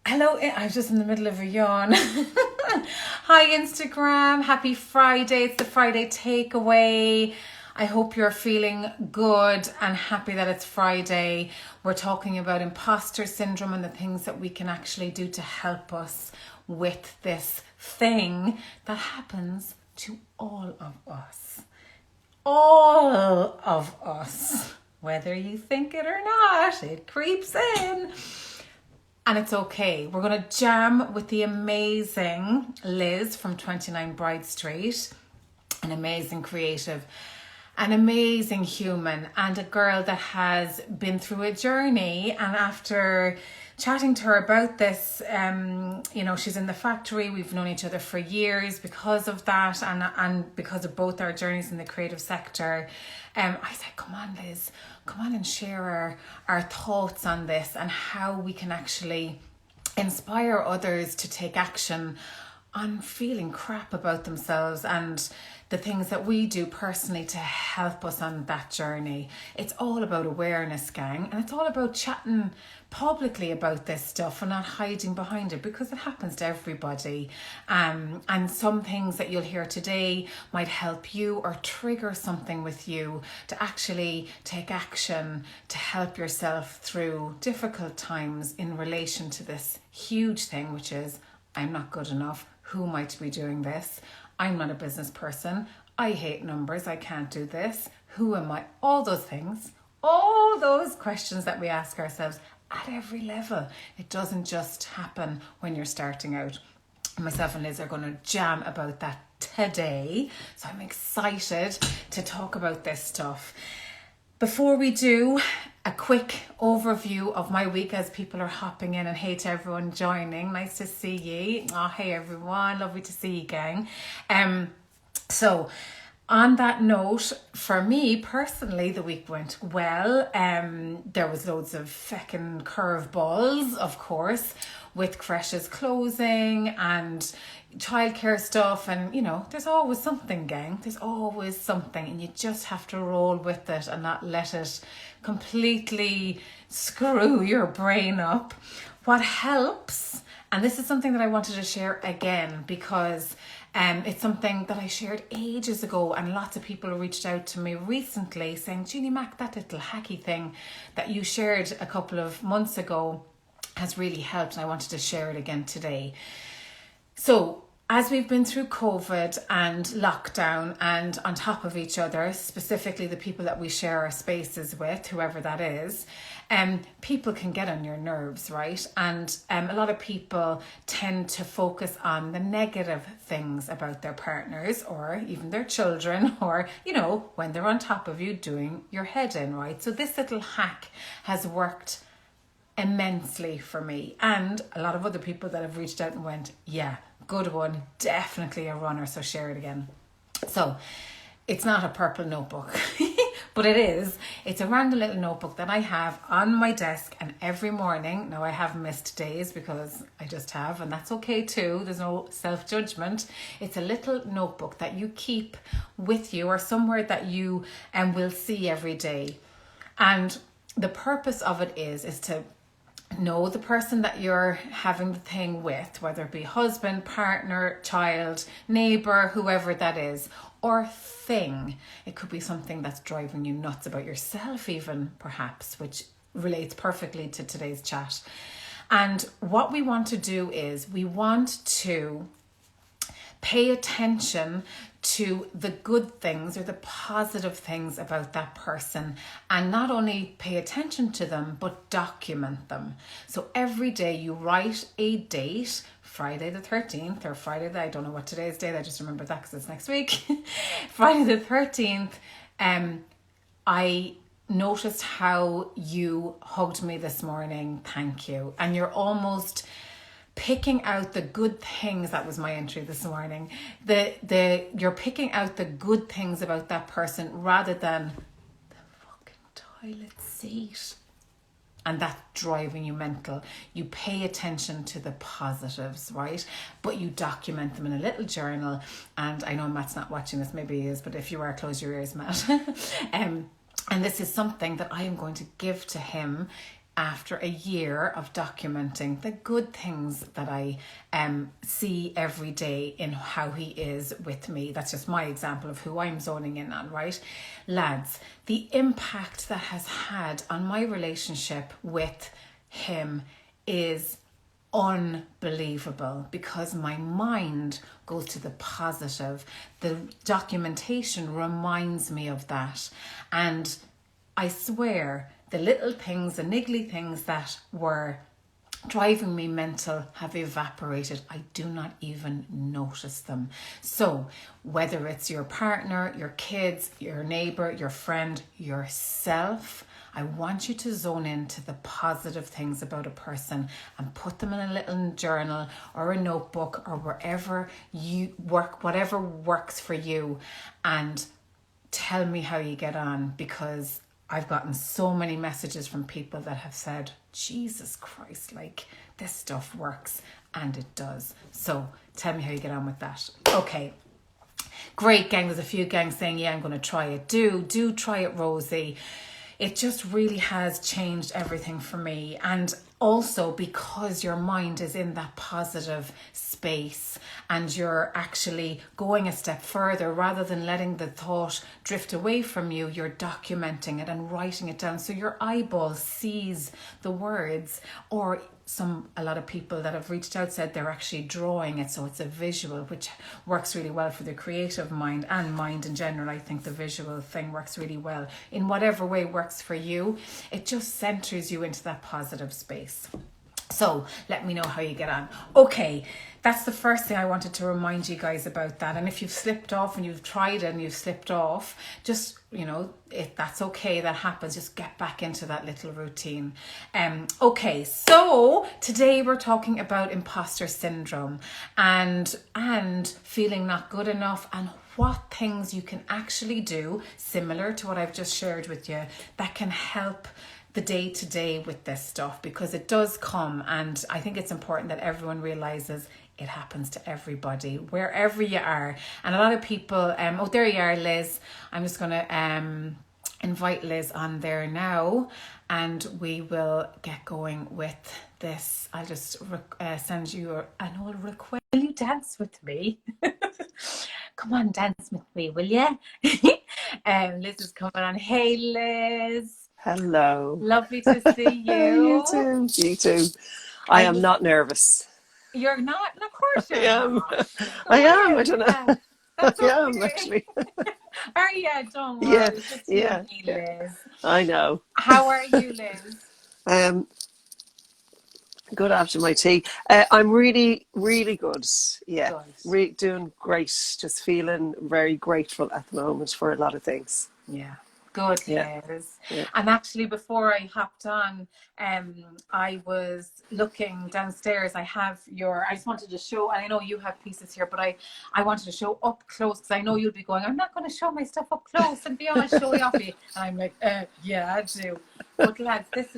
Hello, I was just in the middle of a yawn. Hi Instagram, happy Friday. It's the Friday takeaway. I hope you're feeling good and happy that it's Friday. We're talking about imposter syndrome and the things that we can actually do to help us with this thing that happens to all of us. All of us. Whether you think it or not, it creeps in. And it's okay. We're going to jam with the amazing Liz from 29bridestreet, an amazing creative, an amazing human, and a girl that has been through a journey. And after chatting to her about this, she's in the factory. We've known each other for years because of that and because of both our journeys in the creative sector. I said, come on, Liz, come on and share our thoughts on this and how we can actually inspire others to take action on feeling crap about themselves and the things that we do personally to help us on that journey. It's all about awareness, gang, and it's all about chatting publicly about this stuff and not hiding behind it, because it happens to everybody. And some things that you'll hear today might help you or trigger something with you to actually take action to help yourself through difficult times in relation to this huge thing, which is, I'm not good enough. Who am I to be doing this? I'm not a business person. I hate numbers. I can't do this. Who am I? All those things, all those questions that we ask ourselves at every level. It doesn't just happen when you're starting out. Myself and Liz are going to jam about that today. So I'm excited to talk about this stuff. Before we do, a quick overview of my week as people are hopping in, and hey to everyone joining. Nice to see ye. Oh, hey everyone. Lovely to see you, gang. So on that note, for me personally, the week went well. There was loads of feckin' curveballs, of course, with creches closing and childcare stuff, and there's always something, gang. There's always something, and you just have to roll with it and not let it completely screw your brain up. What helps, and this is something that I wanted to share again because it's something that I shared ages ago, and lots of people reached out to me recently saying, Jeannie Mac, that little hacky thing that you shared a couple of months ago has really helped, and I wanted to share it again today. So as we've been through COVID and lockdown and on top of each other, specifically the people that we share our spaces with, whoever that is, people can get on your nerves, right? And a lot of people tend to focus on the negative things about their partners or even their children, or, when they're on top of you doing your head in, right? So this little hack has worked immensely for me, and a lot of other people that have reached out and went, yeah, good one, definitely a runner, so share it again. So it's not a purple notebook, but it's a random little notebook that I have on my desk, and every morning, now I have missed days because I just have, and that's okay too, there's no self-judgment. It's a little notebook that you keep with you or somewhere that you will see every day. And the purpose of it is to know the person that you're having the thing with, whether it be husband, partner, child, neighbour, whoever that is, or thing. It could be something that's driving you nuts about yourself even, perhaps, which relates perfectly to today's chat. And what we want to do is we want to pay attention to the good things or the positive things about that person, and not only pay attention to them, but document them. So every day you write a date, Friday the 13th or Friday I don't know what today's date, I just remember that because it's next week. Friday the 13th, I noticed how you hugged me this morning. Thank you. And you're almost picking out the good things. That was my entry this morning. You're picking out the good things about that person rather than the fucking toilet seat. And that's driving you mental. You pay attention to the positives, right? But you document them in a little journal. And I know Matt's not watching this, maybe he is, but if you are, close your ears, Matt. And this is something that I am going to give to him after a year of documenting the good things that I see every day in how he is with me. That's just my example of who I'm zoning in on, right? Lads, the impact that has had on my relationship with him is unbelievable, because my mind goes to the positive. The documentation reminds me of that. And I swear, the little things, the niggly things that were driving me mental have evaporated. I do not even notice them. So whether it's your partner, your kids, your neighbor, your friend, yourself, I want you to zone into the positive things about a person and put them in a little journal or a notebook or wherever you work, whatever works for you, and tell me how you get on, because I've gotten so many messages from people that have said, Jesus Christ, like this stuff works, and it does. So tell me how you get on with that. Okay. Great, gang. There's a few gangs saying, yeah, I'm going to try it. Do try it, Rosie. It just really has changed everything for me. And also because your mind is in that positive space and you're actually going a step further, rather than letting the thought drift away from you, you're documenting it and writing it down so your eyeball sees the words. Or a lot of people that have reached out said they're actually drawing it, so it's a visual, which works really well for the creative mind and mind in general. I think the visual thing works really well in whatever way works for you. It just centers you into that positive space. So let me know how you get on. Okay, that's the first thing I wanted to remind you guys about that. And if you've slipped off and you've tried it and you've slipped off, just, if that's okay, that happens, just get back into that little routine. Okay, so today we're talking about imposter syndrome and feeling not good enough, and what things you can actually do, similar to what I've just shared with you, that can help the day-to-day with this stuff, because it does come, and I think it's important that everyone realizes it happens to everybody, wherever you are. And a lot of people, oh, there you are, Liz. I'm just going to invite Liz on there now, and we will get going with this. I'll just send you an old request. Will you dance with me? Come on, dance with me, will you? Liz is coming on. Hey, Liz. Hello. Lovely to see you. You too. I am not nervous. You're not? Of course I you're am. not. I am. I Is don't know. that? That's I am okay. actually. Oh yeah, don't Yeah, worry. It's just you and yeah, me, yeah. Liz. I know. How are you, Liz? Um, Good after my tea. I'm really, really good. Yeah, Good. doing great. Just feeling very grateful at the moment for a lot of things. Yeah. Good, Yeah, Liz. yeah. And actually, before I hopped on, I was looking downstairs. I just wanted to show, and I know you have pieces here, but I wanted to show up close, because I know you'll be going, I'm not going to show my stuff up close and be all showy offy. And I'm like, yeah, I do. But lads, this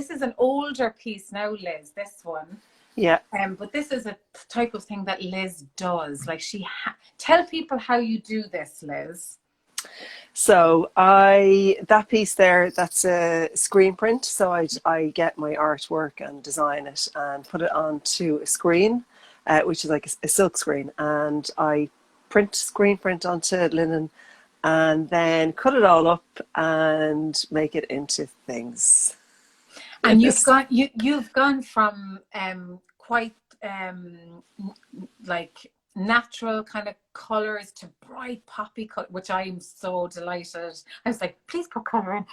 is an older piece now, Liz, this one. Yeah. But this is a type of thing that Liz does. Like tell people how you do this, Liz. So that piece there, that's a screen print. So I get my artwork and design it and put it onto a screen, which is like a silk screen, and I screen print onto linen, and then cut it all up and make it into things. And you've gone from quite like natural kind of colors to bright poppy color, which I'm so delighted. I was like, please put color in,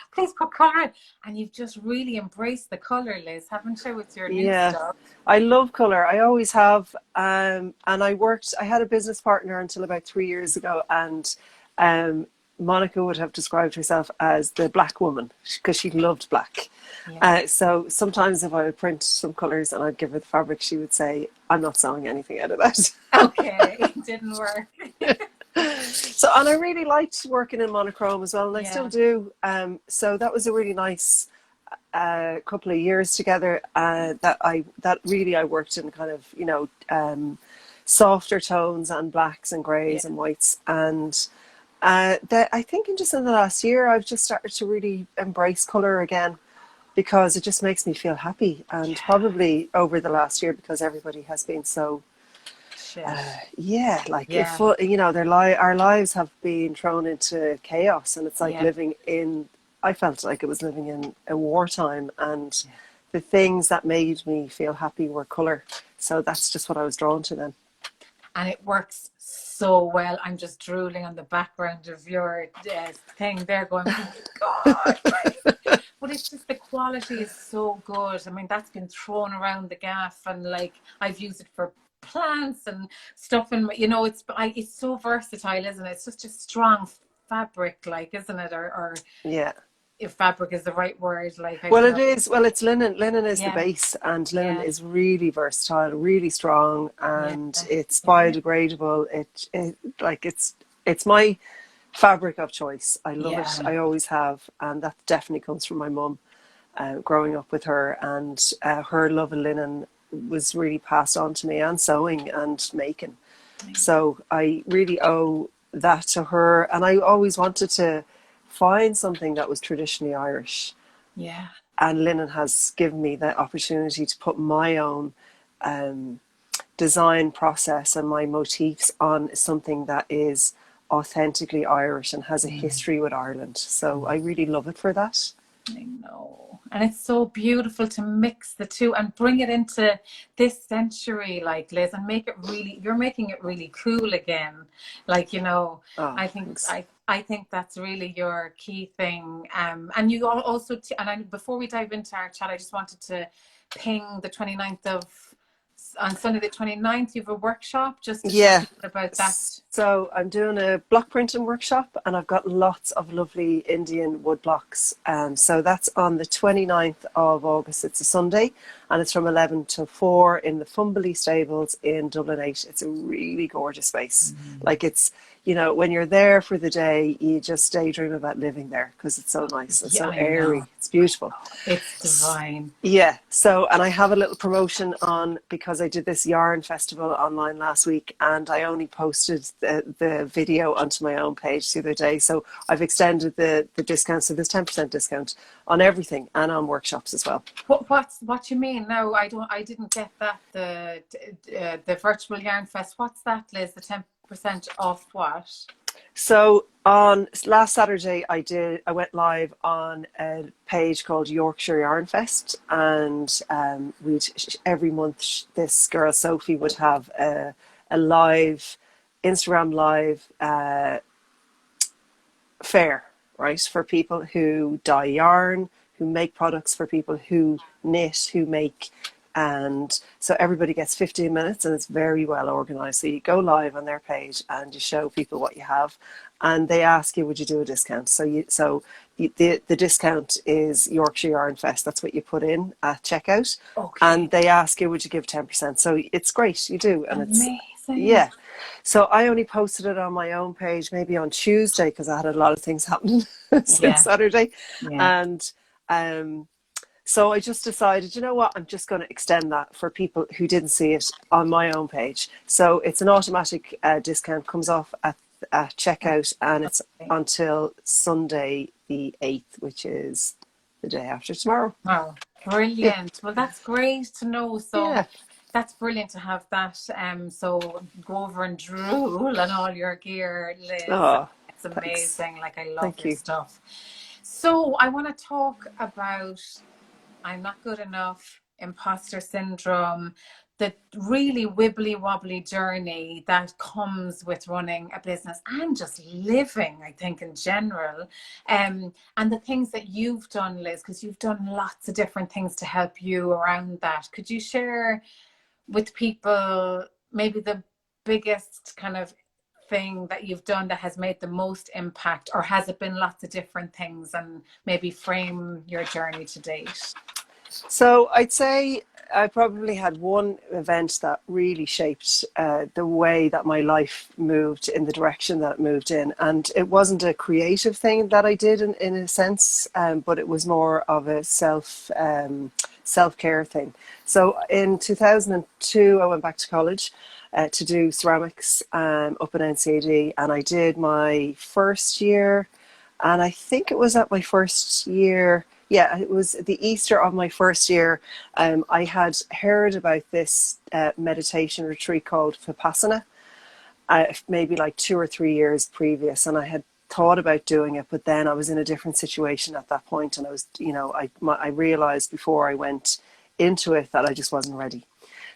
and you've just really embraced the color, Liz, haven't you, with your new stuff? I love color. I always have. And I had a business partner until about 3 years ago, and Monica would have described herself as the black woman because she loved black. Yeah. So sometimes if I would print some colours and I'd give her the fabric, she would say, I'm not sewing anything out of that. Okay, it didn't work. So, and I really liked working in monochrome as well, and I still do. So that was a really nice couple of years together that I worked in kind of, softer tones and blacks and greys and whites. And I think in the last year, I've just started to really embrace colour again. because it just makes me feel happy. And Yeah. probably over the last year, because everybody has been so, Shit. yeah, like Yeah. our lives have been thrown into chaos, and it's like Yeah. living in. I felt like it was living in a wartime, and Yeah. the things that made me feel happy were color. So that's just what I was drawn to then. And it works so well. I'm just drooling on the background of your thing there, going, oh my God, right? But it's just the quality is so good. I mean, that's been thrown around the gaff, and like I've used it for plants and stuff, and it's so versatile, isn't it? It's just a strong fabric, like, isn't it? Or Yeah. if fabric is the right word, like, I Well, don't it know. is. Well, it's linen. Linen is the Yeah, base, and linen yeah, is really versatile, really strong, yeah, and it's yeah, biodegradable. It's my fabric of choice. I love it. yeah. I always have, and that definitely comes from my mum. Growing up with her, and her love of linen was really passed on to me, and sewing and making. So I really owe that to her, and I always wanted to find something that was traditionally Irish, Yeah. and linen has given me the opportunity to put my own um, design process and my motifs on something that is authentically Irish and has a history with Ireland. So I really love it for that. I know. And it's so beautiful to mix the two and bring it into this century, like, Liz, and make it really, you're making it really cool again. Like, Oh, I think thanks. I think that's really your key thing. And you also, before we dive into our chat, I just wanted to ping the 29th of, on Sunday the 29th, you have a workshop just to tell Yeah. people about that. So I'm doing a block printing workshop, and I've got lots of lovely Indian wood blocks. So that's on the 29th of August. It's a Sunday, and it's from 11 to 4 in the Fumbley Stables in Dublin 8. It's a really gorgeous space. Like when you're there for the day, you just daydream about living there because it's so nice and Yeah, so I airy. know. It's beautiful. It's divine. Yeah. So, and I have a little promotion on because I did this yarn festival online last week, and I only posted the video onto my own page the other day. So I've extended the discount. So there's 10% discount on everything and on workshops as well. What you mean? No, I didn't get that. The virtual yarn fest. What's that, Liz? The 10% off what? So on last Saturday, I went live on a page called Yorkshire Yarn Fest, and we'd every month this girl Sophie would have a live Instagram live fair, right, for people who dye yarn, who make products, for people who knit, who make. And so everybody gets 15 minutes, and it's very well organized. So you go live on their page and you show people what you have, and they ask you, would you do a discount? The discount is Yorkshire Yarn Fest. That's what you put in at checkout. Okay. And they ask you, would you give 10%? So it's great, you do. And it's, Amazing. yeah. So I only posted it on my own page maybe on Tuesday because I had a lot of things happening since Yeah. Saturday. Yeah. And so I just decided, you know what, I'm just going to extend that for people who didn't see it on my own page. So it's an automatic discount, comes off at checkout, and it's Okay. until Sunday the 8th, which is the day after tomorrow. Wow. Brilliant. Well, that's great to know. So Yeah. that's brilliant to have that. So go over and drool on all your gear, Liz. Oh, It's thanks. amazing. Like, I love Thank your you. stuff. So I want to talk about I'm not good enough, imposter syndrome, the really wibbly wobbly journey that comes with running a business and just living, I think, in general. And the things that you've done, Liz, because you've done lots of different things to help you around that. Could you share with people maybe the biggest kind of thing that you've done that has made the most impact, or has it been lots of different things, and maybe frame your journey to date? So I'd say I probably had one event that really shaped the way that my life moved in the direction that it moved in. And it wasn't a creative thing that I did in a sense, but it was more of a self-care thing. So in 2002, I went back to college to do ceramics up in NCAD, and I did my first year. And I think it was at my first year Yeah, it was the Easter of my first year. I had heard about this meditation retreat called Vipassana, maybe like 2 or 3 years previous, and I had thought about doing it, but then I was in a different situation at that point, and I was, I realized before I went into it that I just wasn't ready.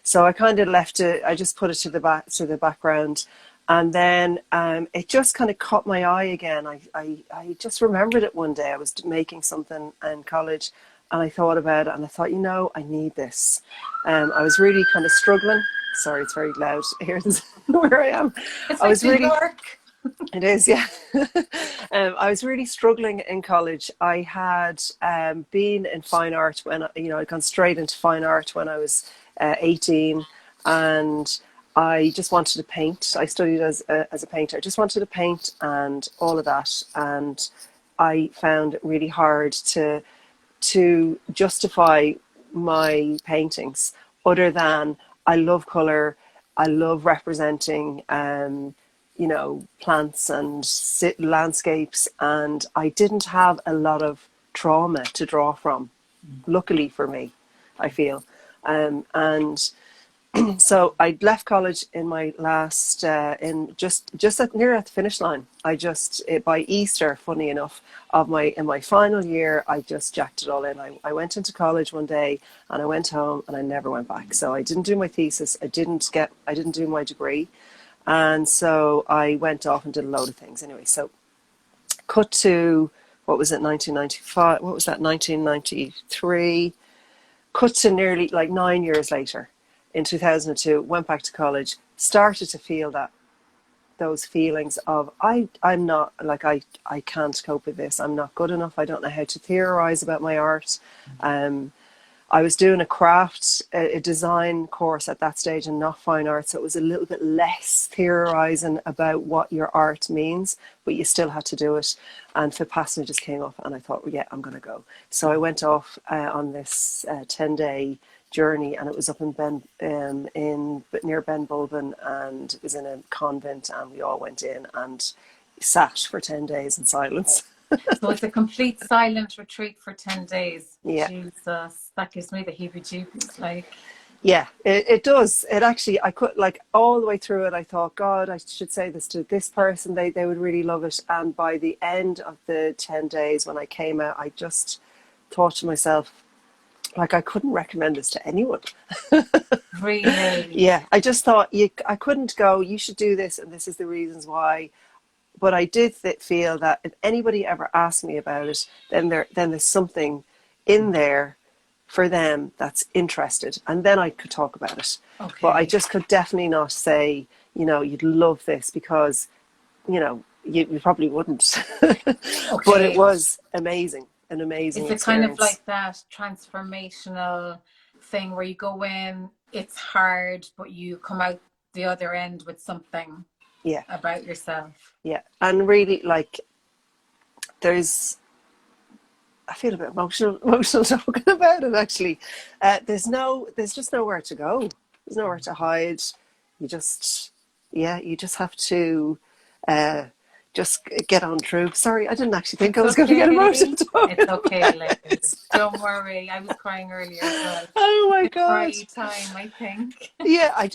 So I kind of left it. I just put it to the background, and then it just kind of caught my eye again. I just remembered it one day. I was making something in college, and I thought about it, and I thought, I need this. I was really kind of struggling. Sorry, it's very loud here where I am. It's I like was New really. York. It is, yeah. I was really struggling in college. I had been in fine art when, I'd gone straight into fine art when I was 18, and I just wanted to paint. I studied as a painter. I just wanted to paint and all of that. And I found it really hard to justify my paintings other than I love colour. I love representing plants and landscapes, and I didn't have a lot of trauma to draw from, luckily for me, I feel. And so I left college in my last, in just near at the finish line. By Easter, funny enough, in my final year, I just jacked it all in. I went into college one day and I went home and I never went back. So I didn't do my thesis. I didn't do my degree. And so I went off and did a load of things. Anyway, so cut to, what was it, 1995? What was that, 1993? Cut to nearly like 9 years later, in 2002, went back to college, started to feel those feelings of, I'm not, like, I can't cope with this. I'm not good enough. I don't know how to theorize about my art. I was doing a design course at that stage and not fine art. So it was a little bit less theorizing about what your art means, but you still had to do it. And Vipassana just came up and I thought, well, yeah, I'm going to go. So I went off on this 10-day journey, and it was up in near Ben Bulben, and it was in a convent, and we all went in and sat for 10 days in silence. So it's a complete silent retreat for 10 days. Yeah. Jesus, that gives me the heebie-jeebies. Like, yeah, it does. It actually, I could, like, all the way through it, I thought, God, I should say this to this person. They would really love it. And by the end of the 10 days, when I came out, I just thought to myself, like, I couldn't recommend this to anyone. really? Yeah, I just thought I couldn't go, you should do this, and this is the reasons why. But I did feel that if anybody ever asked me about it, then there's something in there for them that's interested, and then I could talk about it. Okay. But I just could definitely not say, you'd love this, because, you probably wouldn't. Okay. But it was amazing, an amazing experience. It's kind of like that transformational thing where you go in, it's hard, but you come out the other end with something. Yeah. About yourself. Yeah. And really, like, I feel a bit emotional talking about it, actually. There's just nowhere to go. There's nowhere to hide. You just have to just get on through. Sorry, I didn't actually think I was going to get emotional. It's okay, Liz. Don't worry. I was crying earlier as well. Oh my God. Cry time, I think. Yeah, I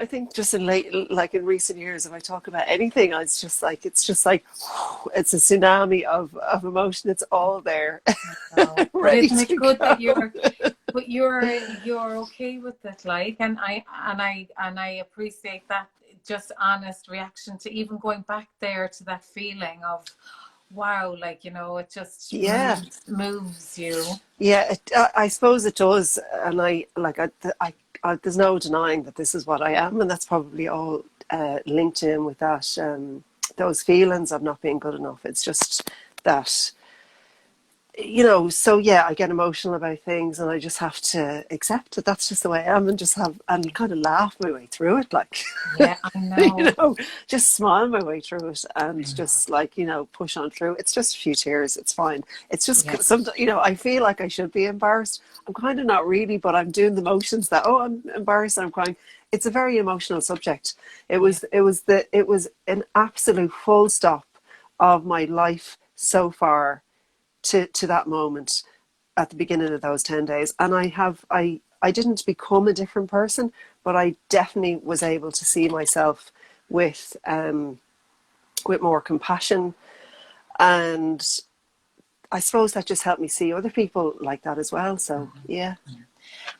think just in recent years, if I talk about anything, it's just like it's a tsunami of emotion. It's all there. Ready Isn't it good that you're okay with it, like, and I appreciate that. Just honest reaction to even going back there to that feeling of, wow, like, it just moves you. Yeah, I suppose it does. And I there's no denying that this is what I am, and that's probably all linked in with that, those feelings of not being good enough. It's just that, so yeah, I get emotional about things, and I just have to accept it. That's just the way I am, and kind of laugh my way through it, like. Yeah, I know. Just smile my way through it, and just push on through. It's just a few tears. It's fine. It's just sometimes, I feel like I should be embarrassed. I'm kind of not really, but I'm doing the motions that, I'm embarrassed and I'm crying. It's a very emotional subject. It was an absolute full stop of my life so far to that moment at the beginning of those 10 days. And I didn't become a different person, but I definitely was able to see myself with more compassion. And I suppose that just helped me see other people like that as well. So, yeah.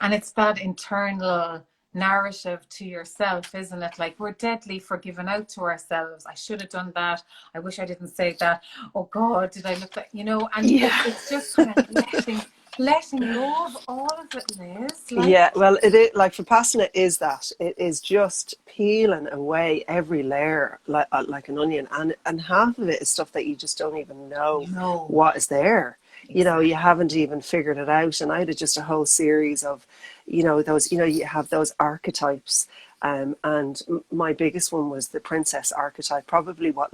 And it's that internal narrative to yourself, isn't it? Like, we're deadly for giving out to ourselves. I should have done that. I wish I didn't say that. Oh God, did I look like, you know? And Yeah. it's just kind of letting go of all of it, Liz. Like, Yeah, well, it is like Vipassana is that. It is just peeling away every layer like an onion, and half of it is stuff that you just don't even know no, what is there. You know, exactly. you haven't even figured it out. And I did just a whole series of, those. You have those archetypes, and my biggest one was the princess archetype. Probably what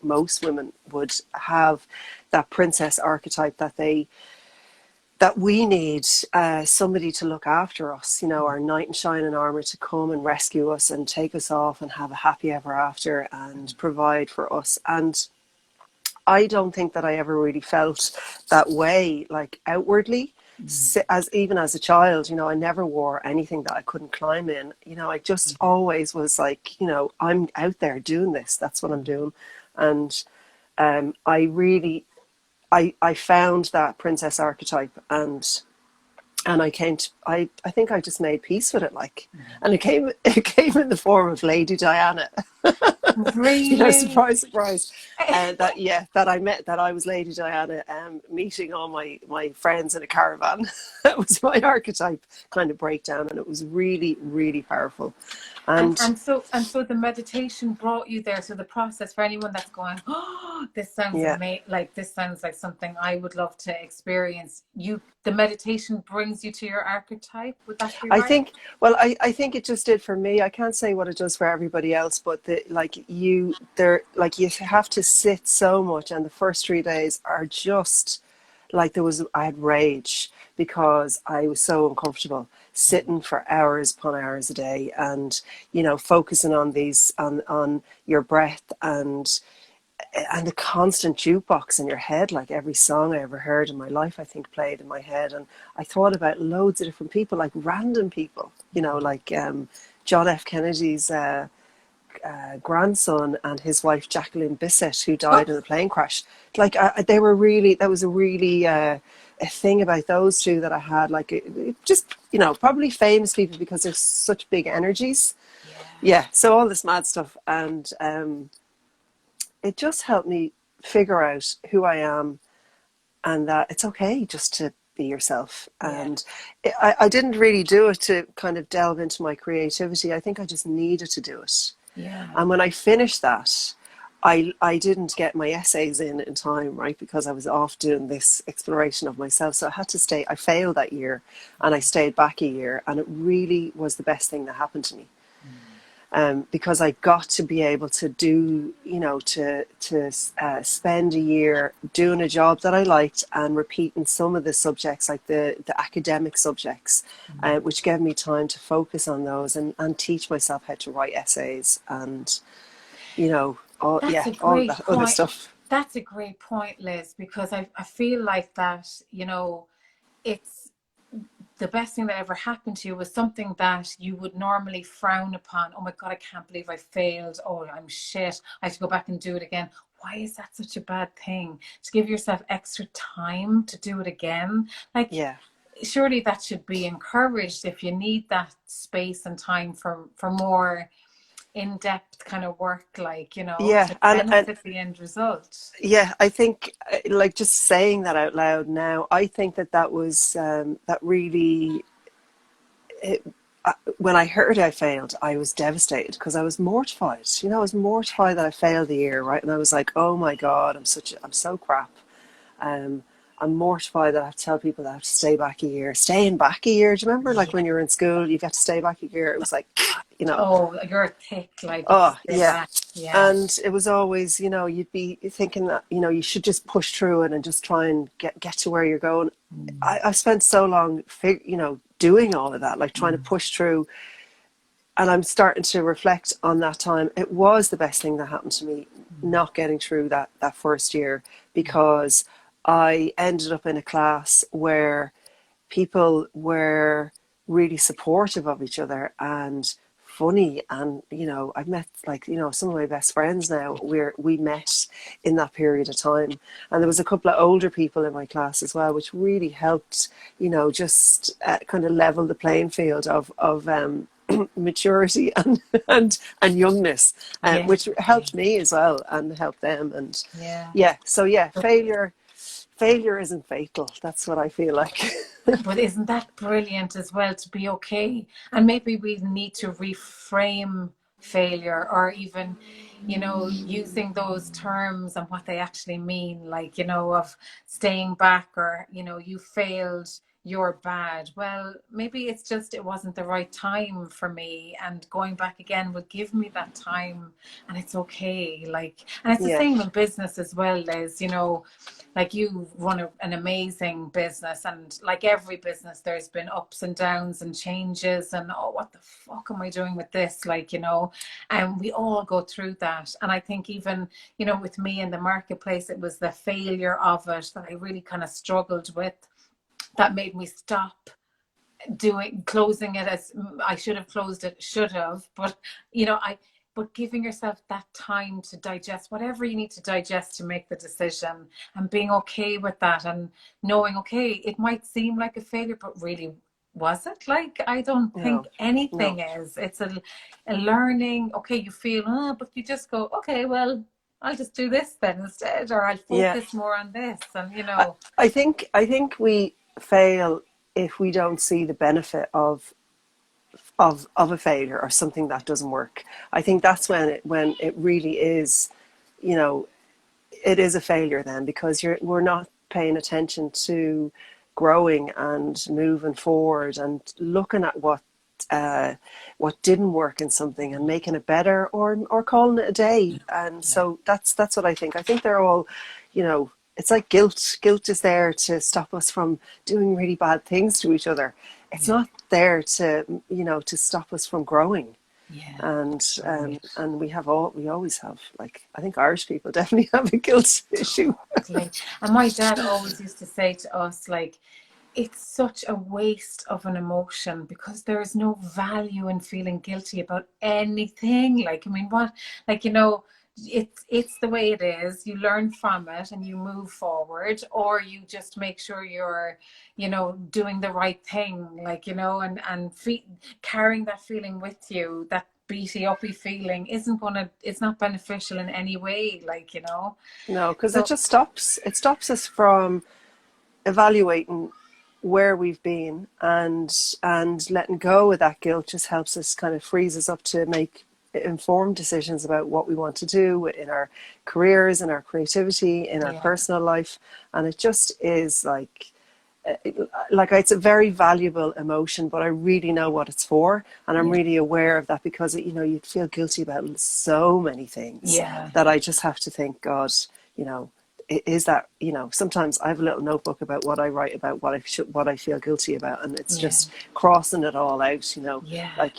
most women would have, that princess archetype that we need somebody to look after us, our knight in shining armor, to come and rescue us and take us off and have a happy ever after and provide for us. And I don't think that I ever really felt that way, like outwardly. Even as a child, I never wore anything that I couldn't climb in. I just always was like, I'm out there doing this. That's what I'm doing. And I really I found that princess archetype, and I think I just made peace with it, like, and it came in the form of Lady Diana. Really? Surprise, surprise. That I was Lady Diana, meeting all my friends in a caravan. That was my archetype kind of breakdown, and it was really, really powerful. And And the meditation brought you there. So the process, for anyone that's going, oh, this sounds yeah, amazing, like this sounds like something I would love to experience. The meditation brings you to your archetype. Would that be I right? think, well, I think it just did for me. I can't say what it does for everybody else, but you have to sit so much, and the first 3 days are just like I had rage because I was so uncomfortable sitting for hours upon hours a day, and focusing on on your breath, and the constant jukebox in your head, like every song I ever heard in my life, I think played in my head. And I thought about loads of different people, like random people, like John F. Kennedy's grandson and his wife Jacqueline Bisset, who died in a plane crash. Like that was a really a thing about those two that I had, like just probably famous people because they're such big energies. Yeah, so all this mad stuff, and it just helped me figure out who I am, and that it's okay just to be yourself. Yeah. And I didn't really do it to kind of delve into my creativity. I think I just needed to do it. Yeah. And when I finished that, I didn't get my essays in time, right? Because I was off doing this exploration of myself. So I had to stay. I failed that year, and I stayed back a year. And it really was the best thing that happened to me. Because I got to be able to do, to spend a year doing a job that I liked and repeating some of the subjects, like the academic subjects, which gave me time to focus on those and teach myself how to write essays and, all That's a that great other point. stuff. That's a great point, Liz, because I feel like that, it's the best thing that ever happened to you was something that you would normally frown upon. Oh my God, I can't believe I failed. Oh, I'm shit. I have to go back and do it again. Why is that such a bad thing? To give yourself extra time to do it again. Like, Yeah. surely that should be encouraged if you need that space and time for more in-depth kind of work, like, Yeah. to And benefit the end result. yeah, I think, like, just saying that out loud now, I think that was, that really, when I heard I failed, I was devastated because I was mortified. I was mortified that I failed the year, right? And I was like, oh my God, I'm so crap. Um, I'm mortified that I have to tell people that I have to stay back a year. Staying back a year, do you remember, like, Yeah. when you were in school, you got to stay back a year? It was like, you know, Oh, you're thick, like you have to oh stay yeah. back. Yeah. And it was always, you'd be thinking that, you should just push through it and just try and get to where you're going. I spent so long, doing all of that, like trying to push through. And I'm starting to reflect on that time. It was the best thing that happened to me, not getting through that first year, because I ended up in a class where people were really supportive of each other and funny. And I've met, like, some of my best friends now, we met in that period of time. And there was a couple of older people in my class as well, which really helped, just kind of level the playing field of maturity and youngness, Yeah. which helped me as well and helped them. And Yeah. yeah, so yeah, failure isn't fatal. That's what I feel like. But isn't that brilliant as well, to be okay? And maybe we need to reframe failure, or even, using those terms and what they actually mean, like, of staying back, or, you failed, you're bad. Well, maybe it's just it wasn't the right time for me, and going back again will give me that time, and it's okay. Like, and it's the Yeah, same in business as well, Liz, like you run an amazing business, and like every business there's been ups and downs and changes, and oh, what the fuck am I doing with this, like, and we all go through that. And I think even, with me in the marketplace, it was the failure of it that I really kind of struggled with, that made me stop closing it as I should have closed it, but I but giving yourself that time to digest whatever you need to digest to make the decision, and being okay with that, and knowing, okay, it might seem like a failure, but really, was it? Like, I don't think no, no. anything is. It's a learning. Okay, you feel, but you just go, okay, well, I'll just do this then instead, or I'll Yeah, focus more on this, and I think we fail if we don't see the benefit of a failure or something that doesn't work. I think that's when it really is, you know, it is a failure then, because we're not paying attention to growing and moving forward and looking at what didn't work in something and making it better, or calling it a day. And yeah, so that's what I think. I think they're all, it's like guilt. Guilt is there to stop us from doing really bad things to each other. It's yeah, not there to stop us from growing. yeah. And we always have, like, I think Irish people definitely have a guilt issue. Exactly. And my dad always used to say to us, like, it's such a waste of an emotion, because there is no value in feeling guilty about anything. Like, I mean, what, like, it's the way it is. You learn from it and you move forward, or you just make sure you're, doing the right thing, like, carrying that feeling with you, that beaty uppy feeling it's not beneficial in any way, like, No, because so it stops us from evaluating where we've been, and letting go of that guilt just helps us, kind of frees us up to make informed decisions about what we want to do in our careers, in our creativity, in our yeah, personal life. And it just is like it's a very valuable emotion, but I really know what it's for, and I'm yeah, really aware of that, because you'd feel guilty about so many things yeah, that I just have to think, God, you know is that, sometimes I have a little notebook about what I write about, what I feel guilty about, and it's yeah, just crossing it all out, yeah, like,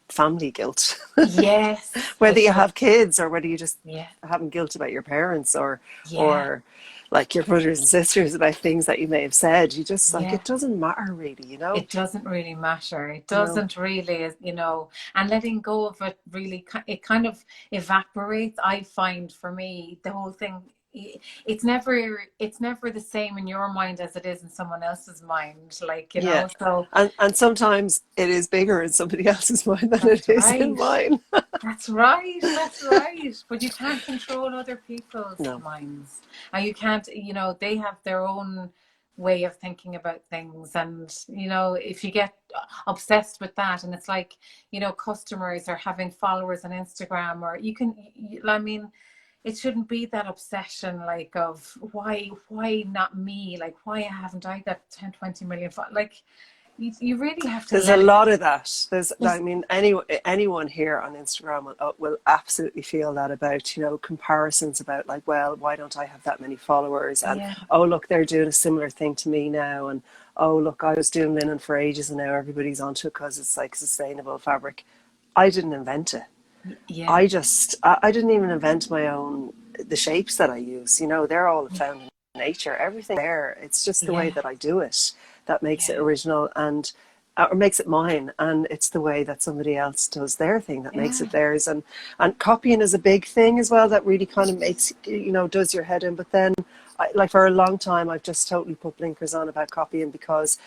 family guilt. yes, for Whether you sure, have kids, or whether you just yeah, having guilt about your parents, yeah, or like your brothers and sisters about things that you may have said. You just, like, yeah. it doesn't matter really, It doesn't really matter. It no. doesn't really, and letting go of it really, it kind of evaporates. I find, for me, the whole thing, it's never the same in your mind as it is in someone else's mind. Like, Yeah, so and sometimes it is bigger in somebody else's mind than that's it is in right. mine. That's right. That's right. But you can't control other people's No. minds. And you can't, they have their own way of thinking about things. And, if you get obsessed with that, and it's like, customers or having followers on Instagram, or I mean, it shouldn't be that obsession, like, of why not me? Like, why haven't I got 10, 20 million? Like, you really have to There's a let it. lot of that. I There's, mean, anyone here on Instagram will absolutely feel that about, comparisons about, like, well, why don't I have that many followers? And, yeah, oh, look, they're doing a similar thing to me now. And, oh, look, I was doing linen for ages and now everybody's onto it because it's like sustainable fabric. I didn't invent it. yeah, I didn't even invent my own the shapes that I use, you know, they're all found in nature. Everything there, it's just the way Yeah. that I do it that makes it Yeah. original and or makes it mine, and it's the way that somebody else does their thing that makes Yeah. it theirs. And copying is a big thing as well that really kind of makes, you know, does your head in. But then like for a long time I've just totally put blinkers on about copying, because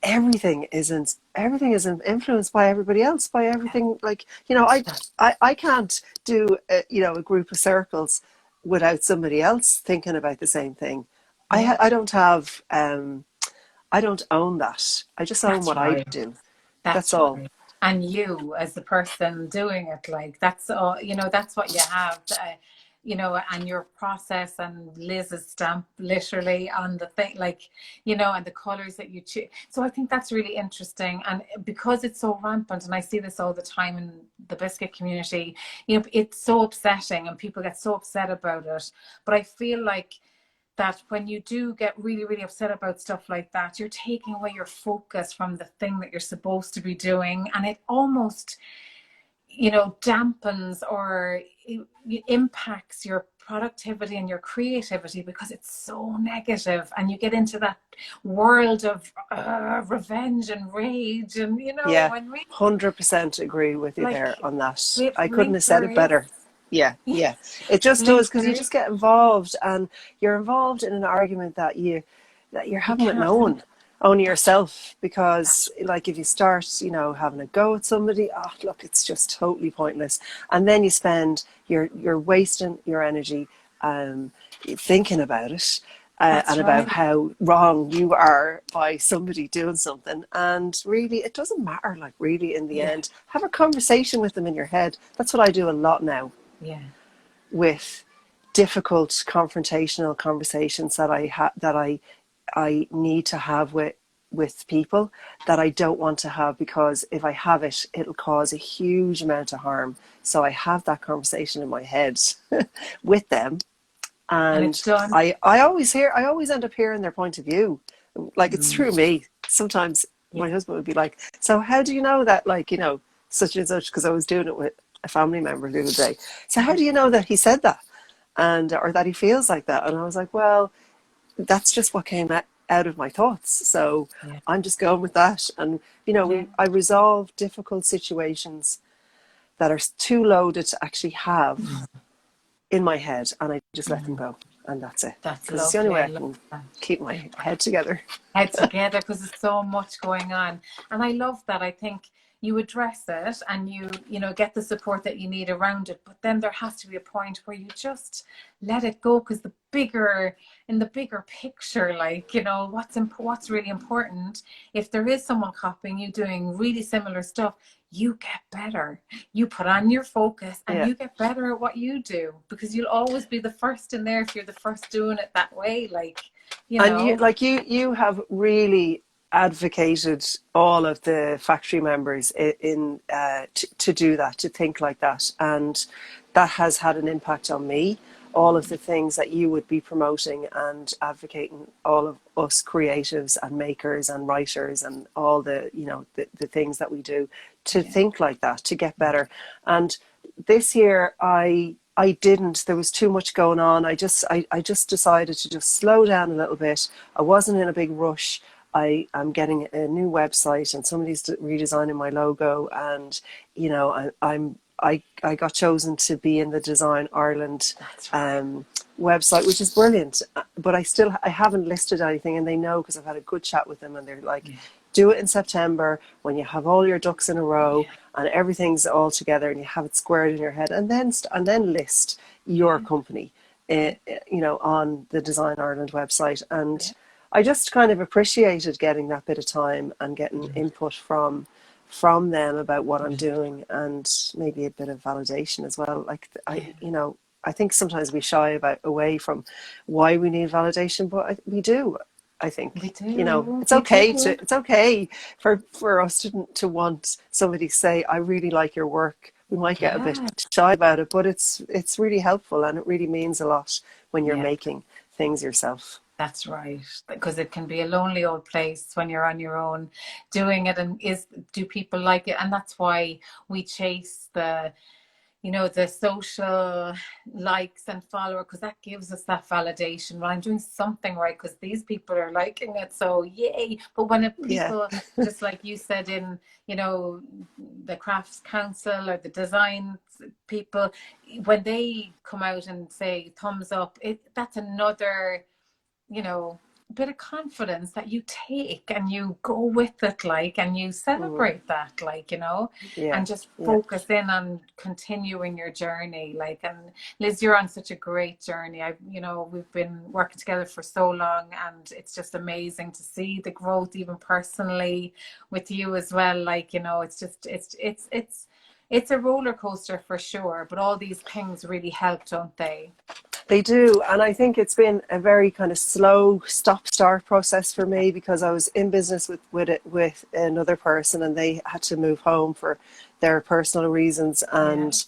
everything isn't influenced by everybody else, by everything. Like, you know, I can't do you know, a group of circles without somebody else thinking about the same thing. Yeah. I don't have I don't own that. I just own That's what I right. do. That's That's all. right. And you, as the person doing it, like that's all, you know, that's what you have, you know, and your process and Liz's stamp literally on the thing, like, you know, and the colors that you choose. So I think that's really interesting. And because it's so rampant, and I see this all the time in the biscuit community, you know, it's so upsetting and people get so upset about it. But I feel like that when you do get really, really upset about stuff like that, you're taking away your focus from the thing that you're supposed to be doing. And it almost, you know, dampens or it impacts your productivity and your creativity because it's so negative, and you get into that world of revenge and rage, and you know, Yeah, when we 100% agree with you like there on that. if I couldn't have said blinker it is better. Yeah, yeah. It just does, because you blinker, just get involved, and you're involved in an argument that you're you having with can't no win. one, only That's right. yourself. Because like if you start, you know, having a go at somebody, oh look, it's just totally pointless. And then you're wasting your energy thinking about it, That's and about right. how wrong you are by somebody doing something. And really, it doesn't matter. Like, really, in the Yeah. end, have a conversation with them in your head. That's what I do a lot now Yeah. with difficult, confrontational conversations that I need to have with people that I don't want to have, because if I have it, it'll cause a huge amount of harm. So I have that conversation in my head with them, And it's and done. I always end up hearing their point of view. Like, it's Mm. through me. Sometimes Yeah. my husband would be like, so how do you know that, like, you know, such and such, because I was doing it with a family member the other day. So how Yeah. do you know that he said that, and or that he feels like that? And I was like, well, that's just what came out of my thoughts. So Yeah. I'm just going with that. And you know, Yeah. I resolve difficult situations that are too loaded to actually have in my head, and I just let them Mm. go, and that's it, That's because it's the only lovely. way I I love can that. keep my head together. Head together because there's so much going on, and I love that. I think you address it and you know, get the support that you need around it, but then there has to be a point where you just let it go, because the bigger, in the bigger picture, like, you know, what's really important, if there is someone copying you doing really similar stuff, you get better, you put on your focus and Yeah. you get better at what you do, because you'll always be the first in there if you're the first doing it that way, like, you And you, know. like, you have really advocated all of the factory members in to do that, to think like that, and that has had an impact on me. All of the things that you would be promoting and advocating, all of us creatives and makers and writers and all the, you know, the things that we do, to Yeah. think like that, to get better. And this year I didn't. There was too much going on. I just decided to just slow down a little bit. I wasn't in a big rush. I am getting a new website, and somebody's redesigning my logo, and you know, I got chosen to be in the Design Ireland That's right. website, which is brilliant. But I haven't listed anything, and they know, because I've had a good chat with them, and they're like, Yeah. do it in September when you have all your ducks in a row Yeah. and everything's all together, and you have it squared in your head, and then list your Yeah. company, Yeah. you know, on the Design Ireland website. Yeah. And I just kind of appreciated getting that bit of time and getting Mm. input from them about what I'm doing, and maybe a bit of validation as well. Like, Yeah. you know, I think sometimes we shy away from why we need validation, but we do. I We think, you know, do. We do. it's okay for us to want somebody to say, I really like your work. We might get a bit Yeah. shy about it, but it's really helpful, and it really means a lot when you're Yeah. making things yourself. That's right. Because it can be a lonely old place when you're on your own doing it. And do people like it? And that's why we chase the, the social likes and follower, because that gives us that validation. Well, I'm doing something right because these people are liking it, so yay. But when Yeah. people, just like you said, in the crafts council or the design people, when they come out and say thumbs up, that's another you know, bit of confidence that you take and you go with it, like, and you Mm. celebrate that, like, Yeah. and just Yeah. focus in on continuing your journey. Like, and Liz, you're on such a great journey. We've been working together for so long, and it's just amazing to see the growth, even personally, with you as well. Like, it's just, it's a roller coaster for sure, but all these things really help, don't they? They do. And I think it's been a very kind of slow stop-start process for me, because I was in business with another person, and they had to move home for their personal reasons. Yeah. And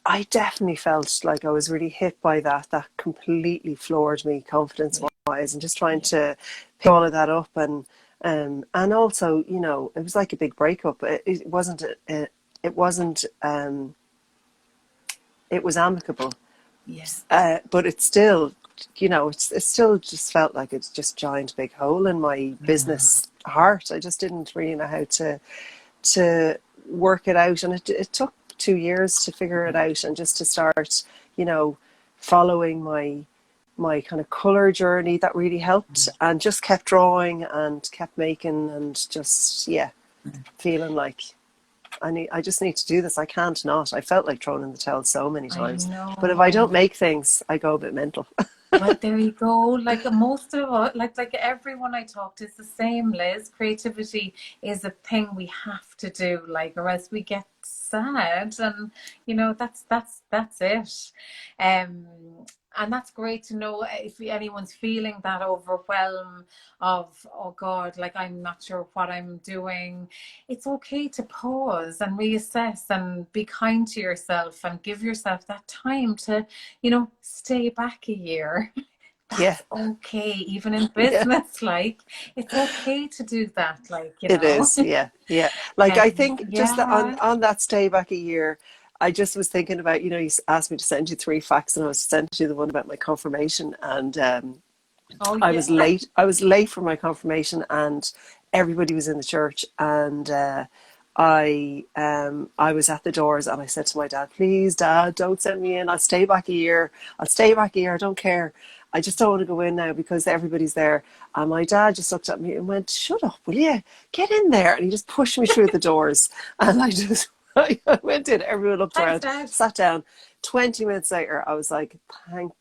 I definitely felt like I was really hit by that. That completely floored me Yeah. confidence-wise, and just trying Yeah. to pick all of that up. And also, it was like a big breakup. It wasn't, it wasn't, it was amicable. Yeah. But it's still, it still just felt like it's just a giant big hole in my business heart. I just didn't really know how to work it out, and it took 2 years to figure it out, and just to start, following my kind of color journey. That really helped, and just kept drawing and kept making, and just feeling like I just need to do this. I can't not. I felt like throwing in the towel so many I times. But if know, I I don't know. make things, I go a bit mental. But there you go. Like most of us, like everyone I talk to is the same, Liz. Creativity is a thing we have to do, like, or else we get sad, and that's it. Um, and that's great to know if anyone's feeling that overwhelm of, oh God, like I'm not sure what I'm doing. It's okay to pause and reassess and be kind to yourself and give yourself that time to stay back a year. Yeah, That's okay, even in yeah, business. Like, it's okay to do that. Like, it is. Yeah, yeah. Like, I think just yeah. on that stay back a year, I just was thinking about, you asked me to send you 3 facts, and I was sending you the one about my confirmation, and Oh, I was yeah. late. I was late for my confirmation, and everybody was in the church, and I was at the doors, and I said to my dad, "Please, Dad, don't send me in. I'll stay back a year. I'll stay back a year. I don't care. I just don't want to go in now because everybody's there." And my dad just looked at me and went, "Shut up, will you? Get in there!" And he just pushed me through the doors, and I just I went in. Everyone looked Thanks, around, Dad. sat down. 20 minutes later, I was like, "Thank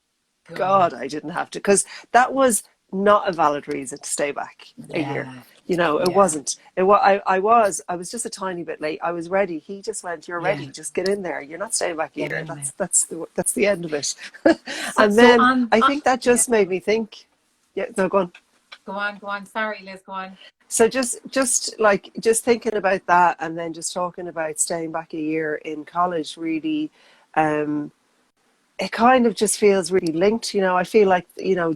God Good. I didn't have to," because that was not a valid reason to stay back a year. Yeah. It Yeah. wasn't. I was just a tiny bit late. I was ready. He just went, "You're Yeah. ready. Just get in there. You're not staying back a Get year. in there. That's the end of it." So, And so then on, I think that yeah. just made me think. Yeah, no, go on. Go on. Sorry, Liz, go on. So just thinking about that, and then just talking about staying back a year in college, really, um, it kind of just feels really linked. I feel like,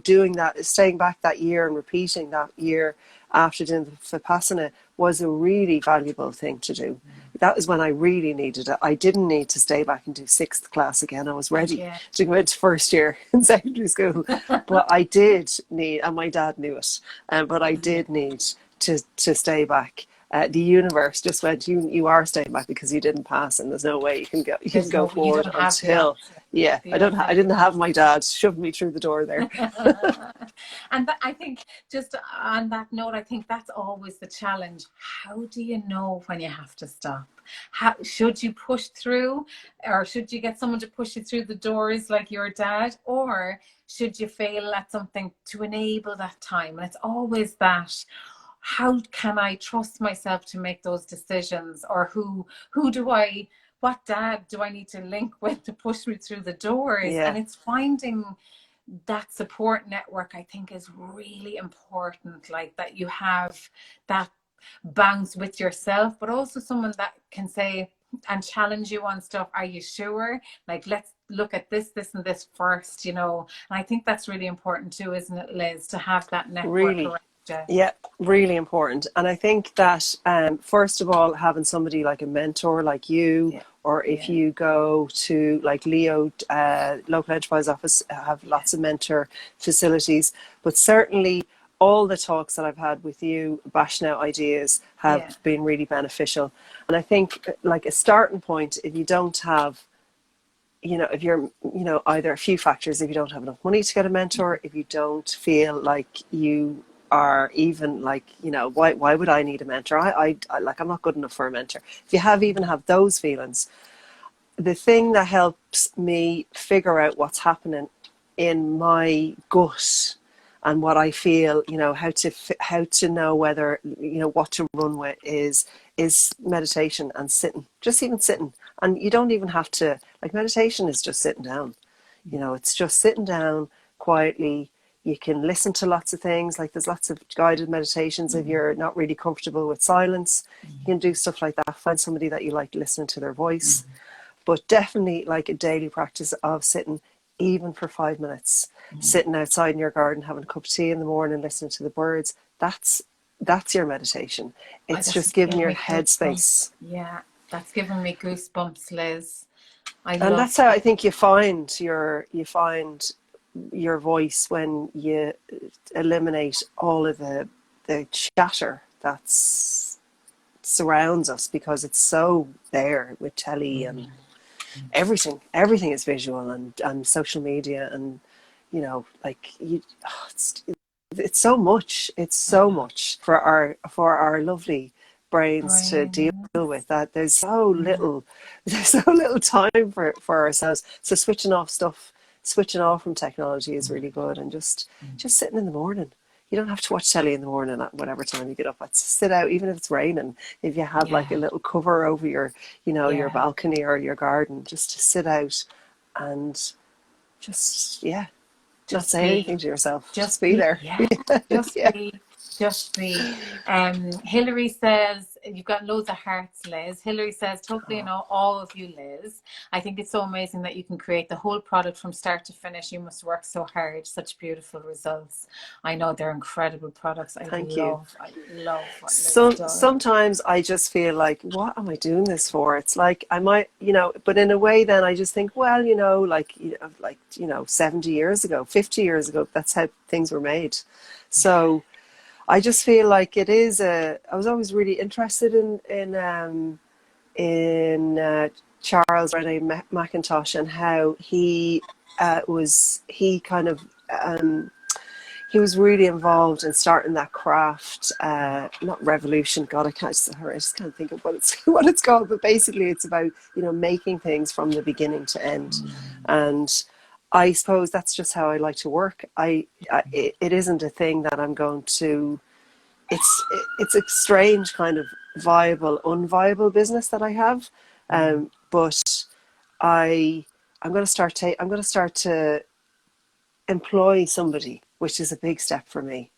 doing that, staying back that year and repeating that year after doing the Vipassana was a really valuable thing to do. That was when I really needed it. I didn't need to stay back and do sixth class again. I was ready Again. to go into first year in secondary school. But I did need, and my dad knew it, but I Yeah. did need to stay back. The universe just went, you are staying back because you didn't pass, and there's no way you can go You forward don't have the until. option. Yeah, You don't I have didn't the have my dad shove me through the door there. And I think, just on that note, I think that's always the challenge. How do you know when you have to stop? How should you push through, or should you get someone to push you through the doors like your dad, or should you fail at something to enable that time? And it's always that. How can I trust myself to make those decisions, or who do I what dad do I need to link with to push me through the doors? And Yeah, it's finding that support network, I think, is really important. Like, that you have that bounce with yourself, but also someone that can say and challenge you on stuff. Are you sure? Like, let's look at this and this first, And I think that's really important too, isn't it, Liz, to have that network really. around you? Yeah, really important. And I think that, first of all, having somebody like a mentor like you, Yeah. or if you go to like Leo, local enterprise office, have lots of mentor facilities. But certainly all the talks that I've had with you, bashing out ideas, have been really beneficial. And I think like a starting point, if you don't have, if you're, either a few factors, if you don't have enough money to get a mentor, if you don't feel like you are even like, why would I need a mentor? I like, I'm not good enough for a mentor. If you have those feelings, the thing that helps me figure out what's happening in my gut and what I feel, how to know whether, what to run with is meditation and sitting, just even sitting. And you don't even have to, like, meditation is just sitting down, it's just sitting down quietly. You can listen to lots of things, like there's lots of guided meditations. If you're not really comfortable with silence, you can do stuff like that. Find somebody that you like listening to their voice. But definitely like a daily practice of sitting, even for 5 minutes, sitting outside in your garden, having a cup of tea in the morning, listening to the birds. That's your meditation. It's just giving your head space. Yeah, that's giving me goosebumps, Liz. And that's how I think you find your voice, when you eliminate all of the chatter that surrounds us, because it's so there with telly and everything is visual, and social media, and it's so much for our lovely brains to deal with, that there's so little time for ourselves. So switching off from technology is really good, and just sitting in the morning. You don't have to watch telly in the morning at whatever time you get up. Just sit out, even if it's raining. If you have like a little cover over your, your balcony or your garden, just to sit out and just not say anything to yourself. Just be there. Just be. Hillary says, you've got loads of hearts, Liz. Hillary says, totally know all of you, Liz. I think it's so amazing that you can create the whole product from start to finish. You must work so hard. Such beautiful results. I know they're incredible products. I love what Liz does. Sometimes I just feel like, what am I doing this for? It's like I might, but in a way then I just think, well, 70 years ago, 50 years ago, that's how things were made. So I just feel like it is I was always really interested in Charles Rene Mackintosh, and how he was really involved in starting that craft, not revolution. God, I just can't think of what it's called. But basically, it's about making things from the beginning to end, and I suppose that's just how I like to work. It isn't a thing that I'm going to. It's a strange kind of viable, unviable business that I have, but I'm going to start to employ somebody, which is a big step for me.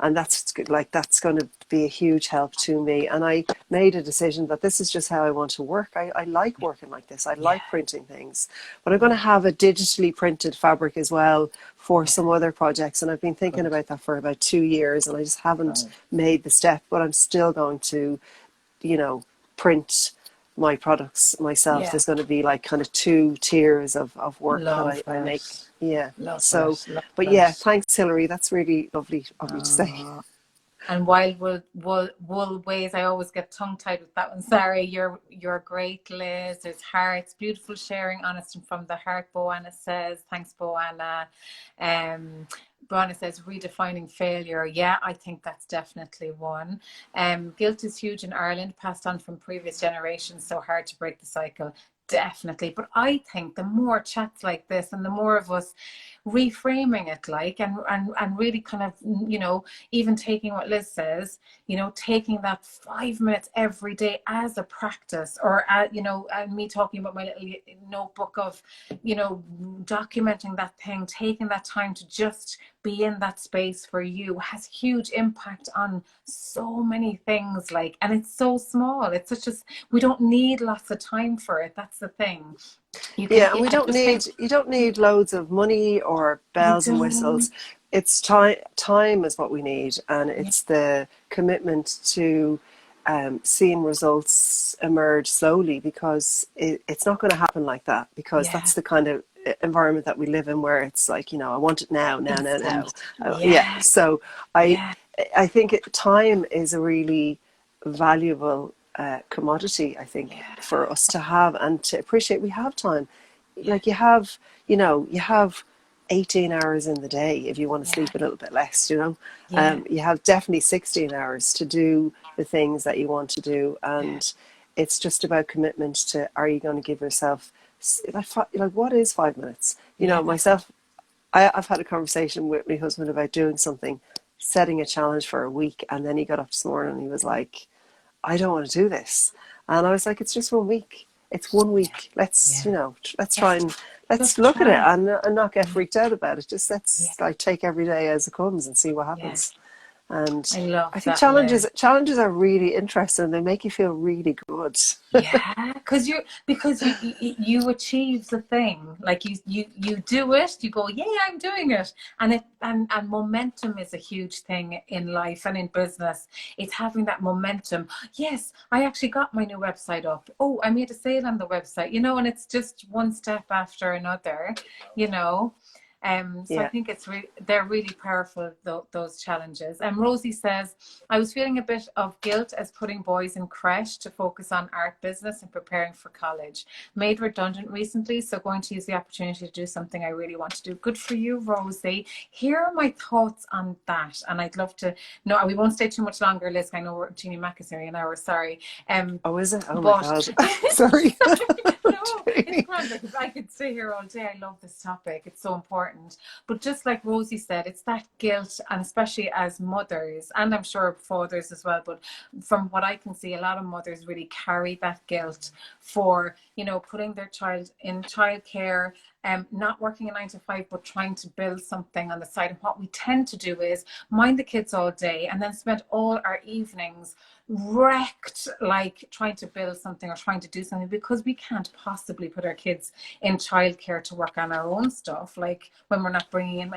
And that's going to be a huge help to me. And I made a decision that this is just how I want to work. I like working like this. I like printing things. But I'm going to have a digitally printed fabric as well for some other projects. And I've been thinking about that for about 2 years, and I just haven't made the step. But I'm still going to, print my products myself. There's going to be like kind of 2 tiers of work that I make. Thanks, Hillary. That's really lovely of you to say. And wild wool ways, I always get tongue tied with that one. Sorry, you're great, Liz. There's hearts, beautiful sharing, honest and from the heart. Boanna says, thanks, Boanna. Boanna says, redefining failure. Yeah, I think that's definitely one. Guilt is huge in Ireland, passed on from previous generations. So hard to break the cycle. Definitely. But I think the more chats like this and the more of us reframing it, like, and really kind of, even taking what Liz says, taking that 5 minutes every day as a practice, or, and me talking about my little notebook of, documenting that thing, taking that time to just be in that space for you has huge impact on so many things, like, and it's so small. It's we don't need lots of time for it. That's the thing. You don't need loads of money or bells and whistles. It's time is what we need, and it's the commitment to seeing results emerge slowly, because it's not going to happen like that, because Yeah. that's the kind of environment that we live in, where it's like, I want it now, now, now, now. Instant. Yeah. Yeah. So I Yeah. I think time is a really valuable commodity, I think, Yeah. for us to have and to appreciate. We have time. Yeah. Like you have 18 hours in the day if you want to Yeah. sleep a little bit less. Yeah. You have definitely 16 hours to do the things that you want to do. Yeah. And it's just about commitment to, are you going to give yourself, like what is 5 minutes? Yeah. Myself, I've had a conversation with my husband about doing something, setting a challenge for a week. And then he got up this morning and he was like, I don't want to do this. And I was like, it's just 1 week. It's 1 week. Let's, Yeah. let's try and let's Just look at it try. and not get Yeah. freaked out about it. Just Yeah. let's like take every day as it comes and see what Yeah. happens. And I love I think that, Liz. challenges are really interesting. They make you feel really good. Yeah, because you achieve the thing. Like you do it, you go, yeah, I'm doing it. And momentum is a huge thing in life and in business. It's having that momentum. Yes, I actually got my new website up. Oh, I made a sale on the website, and it's just one step after another, you know. So I Yeah. think they're really powerful, those challenges. And Rosie says, I was feeling a bit of guilt as putting boys in creche to focus on art business and preparing for college. Made redundant recently, so going to use the opportunity to do something I really want to do. Good for you, Rosie. Here are my thoughts on that. And I'd love to know, we won't stay too much longer, Liz. I know Jeannie Mac is here an hour, sorry. Oh, is it? Oh my But God. Sorry. no, it's grand because I could stay here all day. I love this topic. It's so important. But just like Rosie said, it's that guilt, and especially as mothers, and I'm sure fathers as well, but from what I can see, a lot of mothers really carry that guilt for, putting their child in childcare, not working a 9 to 5, but trying to build something on the side. And what we tend to do is mind the kids all day and then spend all our evenings wrecked, like trying to build something or trying to do something, because we can't possibly put our kids in childcare to work on our own stuff, like when we're not bringing in.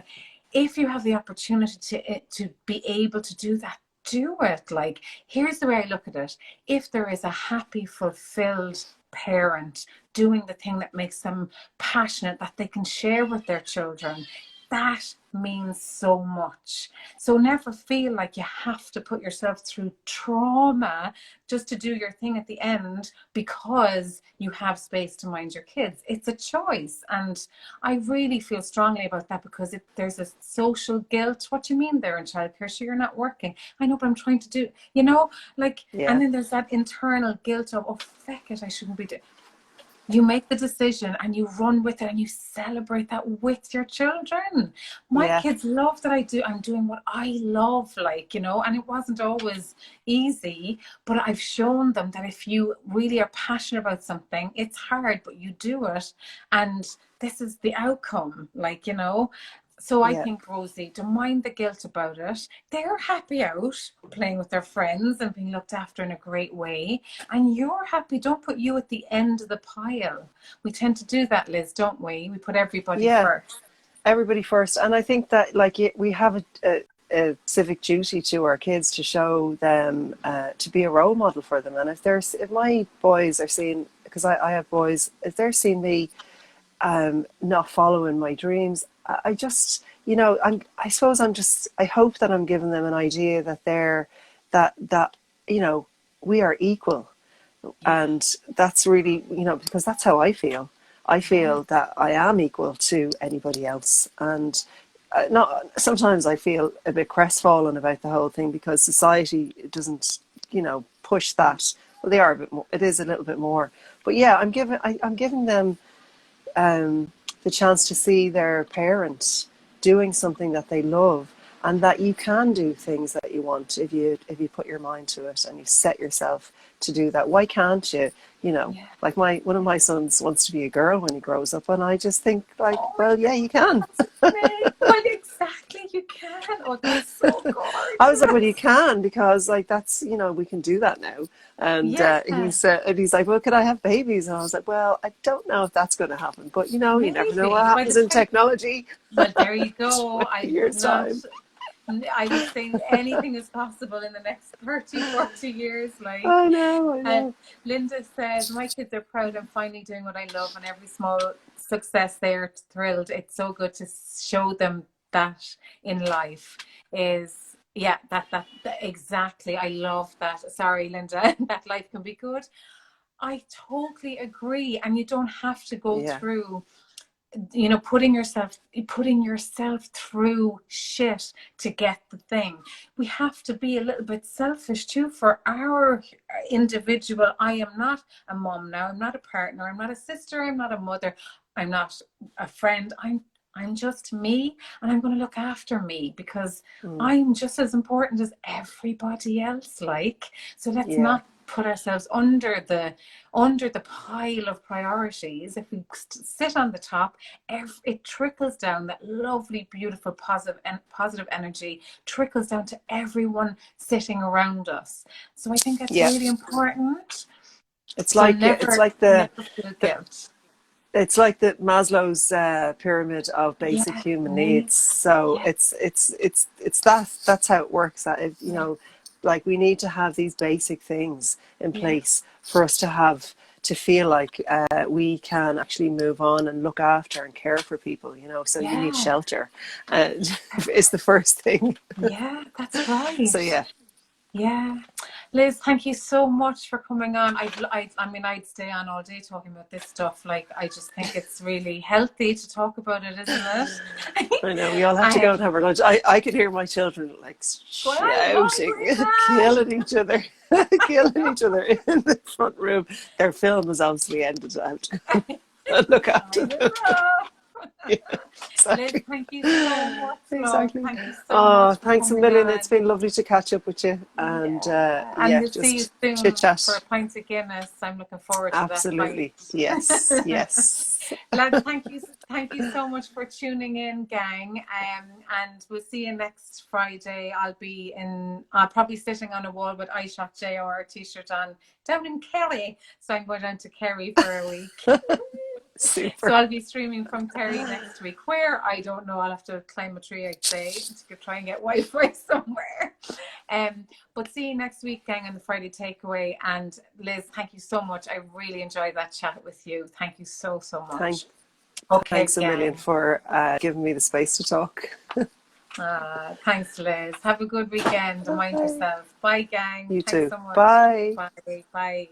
If you have the opportunity to be able to do that, do it. Like, here's the way I look at it. If there is a happy, fulfilled parent doing the thing that makes them passionate, that they can share with their children, that means so much. So never feel like you have to put yourself through trauma just to do your thing at the end because you have space to mind your kids. It's a choice. And I really feel strongly about that, because there's a social guilt. What do you mean they're in childcare? So you're not working. I know, but I'm trying to do, Yeah. and then there's that internal guilt of, oh, feck it, I shouldn't be doing. You make the decision and you run with it and you celebrate that with your children. My Yeah. kids love that I'm doing what I love, and it wasn't always easy, but I've shown them that if you really are passionate about something, it's hard, but you do it. And this is the outcome, So I Yeah. think, Rosie, don't mind the guilt about it. They're happy out playing with their friends and being looked after in a great way. And you're happy. Don't put you at the end of the pile. We tend to do that, Liz, don't we? We put everybody Yeah. first. Everybody first. And I think that we have a civic duty to our kids to show them, to be a role model for them. And if my boys are seeing, because I have boys, if they're seeing me not following my dreams, I just, I hope that I'm giving them an idea that that we are equal. Yeah. And that's really, because that's how I feel. I Yeah. feel that I am equal to anybody else. And not sometimes I feel a bit crestfallen about the whole thing, because society doesn't, push that. Well, they are a bit more. It is a little bit more. But yeah, I'm giving them the chance to see their parents doing something that they love, and that you can do things that you want if you put your mind to it and you set yourself to do that. Why can't you? Yeah. Like one of my sons wants to be a girl when he grows up, and I just think, like, Oh my well, yeah, you can. God, well, exactly, you can. Oh, that's so I was like, well, you gorgeous. can, because like that's, we can do that now. And Yeah, he's like, well, could I have babies? And I was like, well, I don't know if that's going to happen, but you never know what maybe. happens in technology. Well, there you go. I would Years not. time. I would say anything is possible in the next 30, 40 years. Like, I know, I uh, know. Linda says, my kids are proud. I'm finally doing what I love, and every small success they're thrilled. It's so good to show them that in life is, yeah, that exactly. I love that. Sorry, Linda, that life can be good. I totally agree. And you don't have to go Yeah, through, you know, putting yourself through shit to get the thing. We have to be a little bit selfish too for our individual. I am not a mom now, I'm not a partner, I'm not a sister, I'm not a mother, I'm not a friend. I'm just me, and I'm going to look after me because mm, I'm just as important as everybody else. Like, so let's yeah, not put ourselves under the pile of priorities. If we sit on the top, it trickles down. That lovely, beautiful, positive energy trickles down to everyone sitting around us. So I think that's yeah. really important. It's So like it's never, like never feel the guilt. it's like the Maslow's pyramid of basic Yeah, human me. needs. So Yeah, it's that's how it works. That you yeah, know, like we need to have these basic things in yeah, place for us to feel like we can actually move on and look after and care for people. You know, so you need yeah, shelter, is the first thing. yeah. That's So right. yeah, Yeah. Liz, thank you so much for coming on. I mean, I'd stay on all day talking about this stuff. Like, I just think it's really healthy to talk about it, isn't it? I know we all have to go I and have our lunch. I could hear my children like well, I'm hungry shouting, now. killing each other, killing each other in the front room. Their film has obviously ended. I have to go and look after Time is them. up. Yeah, Liz, exactly. thank you so much, love. Exactly. Thank you so Oh, much for thanks a coming million. It's on. been lovely to catch up with you. And Yeah. And yeah, we'll see you just chit soon for a chat. pint of Guinness. I'm looking forward to that pint. Absolutely. Yes. Yes. Lads, thank you so much for tuning in, gang. And we'll see you next Friday. I'll probably sitting on a wall with iShot JR t-shirt on down in Kerry. So I'm going down to Kerry for a week. So Super. I'll be streaming from Kerry next week. Where? I don't know. I'll have to climb a tree, I'd say, to try and get Wi-Fi somewhere. But see you next week, gang, on the Friday takeaway. And Liz, thank you so much. I really enjoyed that chat with you. Thank you so, so Thank, much. Okay, thanks a million gang. for giving me the space to talk. Thanks, Liz. Have a good weekend and mind Bye. yourself. Bye, gang. You Thanks too. so much. Bye. Bye. Bye.